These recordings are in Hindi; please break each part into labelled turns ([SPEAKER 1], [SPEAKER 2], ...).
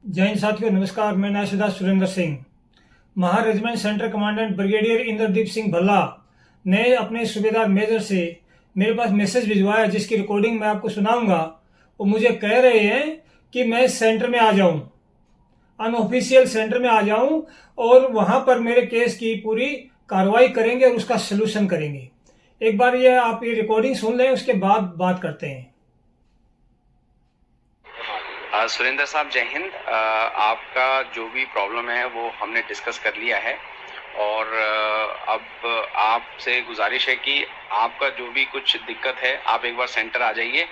[SPEAKER 1] जय हिंद साथियों, नमस्कार। मैं नायशदा सुरेंद्र सिंह, महा regiment centre commandant brigadier Indradeep Singh Bhalla ने अपने सूबेदार मेजर से मेरे पास मैसेज भिजवाया, जिसकी रिकॉर्डिंग मैं आपको सुनाऊंगा। वो मुझे कह रहे हैं कि मैं सेंटर में आ जाऊं, अनऑफिशियल सेंटर में आ जाऊं और वहां पर मेरे केस की पूरी कार्रवाई करेंगे और उसका सलूशन करेंगे। एक बार आप ये रिकॉर्डिंग सुन लें, उसके बाद बात करते हैं।
[SPEAKER 2] सुरेंद्र साहब, जय हिंद। आपका जो भी प्रॉब्लम है वो हमने डिस्कस कर लिया है और अब आपसे गुजारिश है कि आपका जो भी कुछ दिक्कत है आप एक बार सेंटर आ जाइए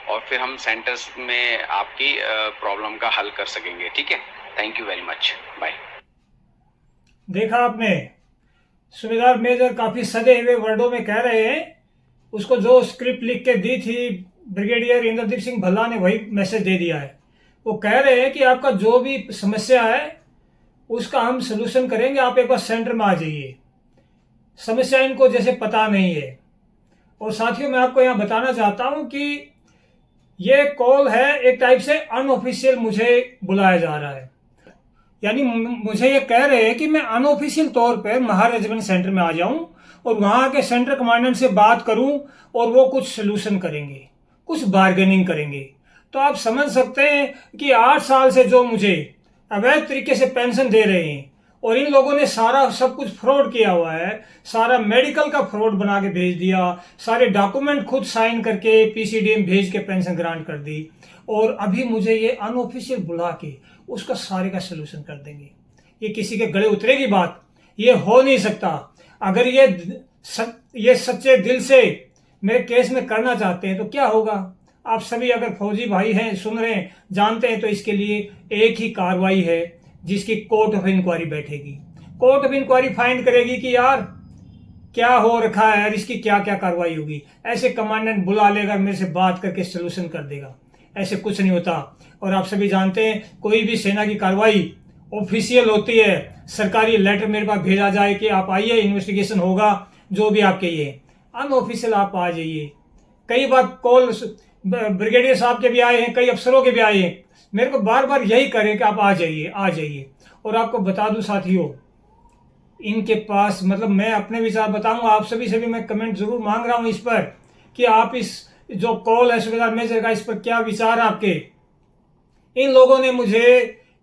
[SPEAKER 2] और फिर हम सेंटर्स में आपकी प्रॉब्लम का हल कर सकेंगे। ठीक है, thank you very much, bye.
[SPEAKER 1] देखा आपने, सूबेदार मेजर काफ़ी सजे हुए वर्डों में कह रहे हैं। उसको जो स्क्रिप्ट लिख के दी थी ब्रिगेडियर इंद्रदीप सिंह भल्ला ने, वही मैसेज दे दिया है। वो कह रहे हैं कि आपका जो भी समस्या है उसका हम सलूशन करेंगे, आप एक बार सेंटर में आ जाइए। समस्या इनको जैसे पता नहीं है। और साथियों, मैं आपको यहाँ बताना चाहता हूँ कि ये कॉल है एक टाइप से अनऑफिशियल, मुझे बुलाया जा रहा है। यानी मुझे ये कह रहे हैं कि मैं अनऑफिशियल तौर पर महा रेजिमेंट सेंटर में आ जाऊं और वहां के सेंटर कमांडेंट से बात करूं और वो कुछ सलूशन करेंगे, कुछ बार्गेनिंग करेंगे। तो आप समझ सकते हैं कि 8 साल से जो मुझे अवैध तरीके से पेंशन दे रहे हैं और इन लोगों ने सारा सब कुछ फ्रॉड किया हुआ है, सारा मेडिकल का फ्रॉड बना के भेज दिया, सारे डॉक्यूमेंट खुद साइन करके पीसीडी में भेज के पेंशन ग्रांट कर दी, और अभी मुझे ये अनऑफिशियल बुला के उसका सारे का सलूशन कर देंगे। ये किसी के गले उतरेगी बात? ये हो नहीं सकता। अगर ये सच्चे दिल से मेरे केस में करना चाहते हैं तो क्या होगा? आप सभी अगर फौजी भाई हैं, सुन रहे हैं, जानते हैं, तो इसके लिए एक ही कार्रवाई है जिसकी कोर्ट ऑफ इंक्वायरी बैठेगी। कोर्ट ऑफ इंक्वायरी फाइंड करेगी कि यार क्या हो रखा है और इसकी क्या क्या कार्रवाई होगी। ऐसे कमांडेंट बुला लेगा, मेरे से बात करके सलूशन कर देगा। ऐसे कुछ नहीं होता। और आप सभी जानते हैं, कोई भी सेना की कार्रवाई ऑफिशियल होती है। सरकारी लेटर मेरे पास भेजा जाए कि आप आइए, इन्वेस्टिगेशन होगा, जो भी आपके ये। अनऑफिशियल आप आ जाइए। कई बार कॉल ब्रिगेडियर साहब के भी आए हैं, कई अफसरों के भी आए हैं। मेरे को बार बार यही करें कि आप आ जाइए, आ जाइए। और आपको बता दूं साथियों, इनके पास, मतलब मैं अपने विचार बताऊंगा, आप सभी से भी मैं कमेंट जरूर मांग रहा हूं इस पर कि आप इस जो कॉल है सूबेदार मेजर का, इस पर क्या विचार आपके। इन लोगों ने मुझे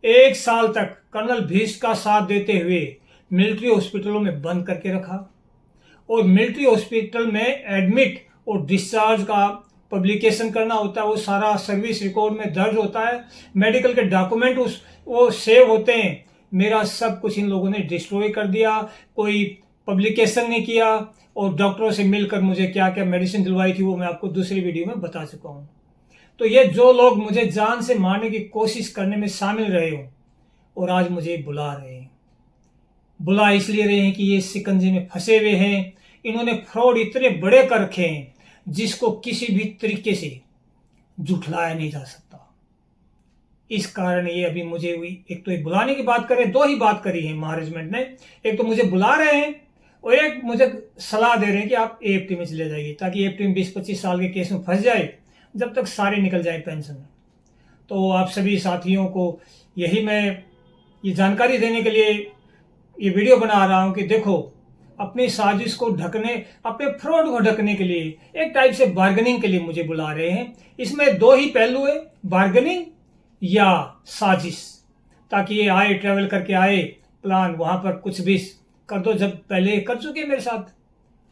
[SPEAKER 1] 1 साल तक कर्नल भीष्ट का साथ देते हुए मिलिट्री हॉस्पिटलों में बंद करके रखा, और मिलिट्री हॉस्पिटल में एडमिट और डिस्चार्ज का पब्लिकेशन करना होता है। वो सारा सर्विस रिकॉर्ड में दर्ज होता है, मेडिकल के डॉक्यूमेंट वो सेव होते हैं। मेरा सब कुछ इन लोगों ने डिस्ट्रॉय कर दिया, कोई पब्लिकेशन नहीं किया। और डॉक्टरों से मिलकर मुझे क्या क्या मेडिसिन दिलवाई थी वो मैं आपको दूसरी वीडियो में बता चुका हूँ। तो ये जो लोग मुझे जान से मारने की कोशिश करने में शामिल रहे हो और आज मुझे बुला रहे हैं, बुला इसलिए रहे हैं कि ये शिकंजे में फंसे हुए हैं। इन्होंने फ्रॉड इतने बड़े कर रखे हैं जिसको किसी भी तरीके से झुठलाया नहीं जा सकता। इस कारण ये अभी मुझे एक तो एक बुलाने की बात करें, दो ही बात करी है महारेजिमेंट ने। एक तो मुझे बुला रहे हैं और एक मुझे सलाह दे रहे हैं कि आप एएफटी में चले जाइए, ताकि एएफटी में 20-25 साल के केस में फंस जाए, जब तक सारे निकल जाए पेंशन। तो आप सभी साथियों को यही मैं ये जानकारी देने के लिए ये वीडियो बना रहा हूं कि देखो, अपनी साजिश को ढकने, अपने फ्रॉड को ढकने के लिए एक टाइप से बार्गेनिंग के लिए मुझे बुला रहे हैं। इसमें दो ही पहलू है, बार्गेनिंग या साजिश। ताकि ये आए, ट्रेवल करके आए, प्लान वहां पर कुछ भी कर दो, जब पहले कर चुके मेरे साथ।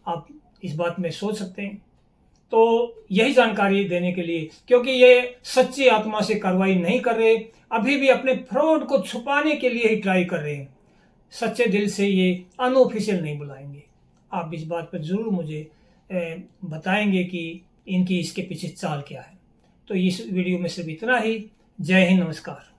[SPEAKER 1] आप इस बात में सोच सकते हैं। तो यही जानकारी देने के लिए, क्योंकि ये सच्ची आत्मा से कार्रवाई नहीं कर रहे, अभी भी अपने फ्रॉड को छुपाने के लिए ही ट्राई कर रहे हैं। सच्चे दिल से ये अनऑफिशियल नहीं बुलाएंगे। आप इस बात पर जरूर मुझे बताएंगे कि इनकी इसके पीछे चाल क्या है। तो इस वीडियो में सिर्फ इतना ही। जय हिंद, नमस्कार।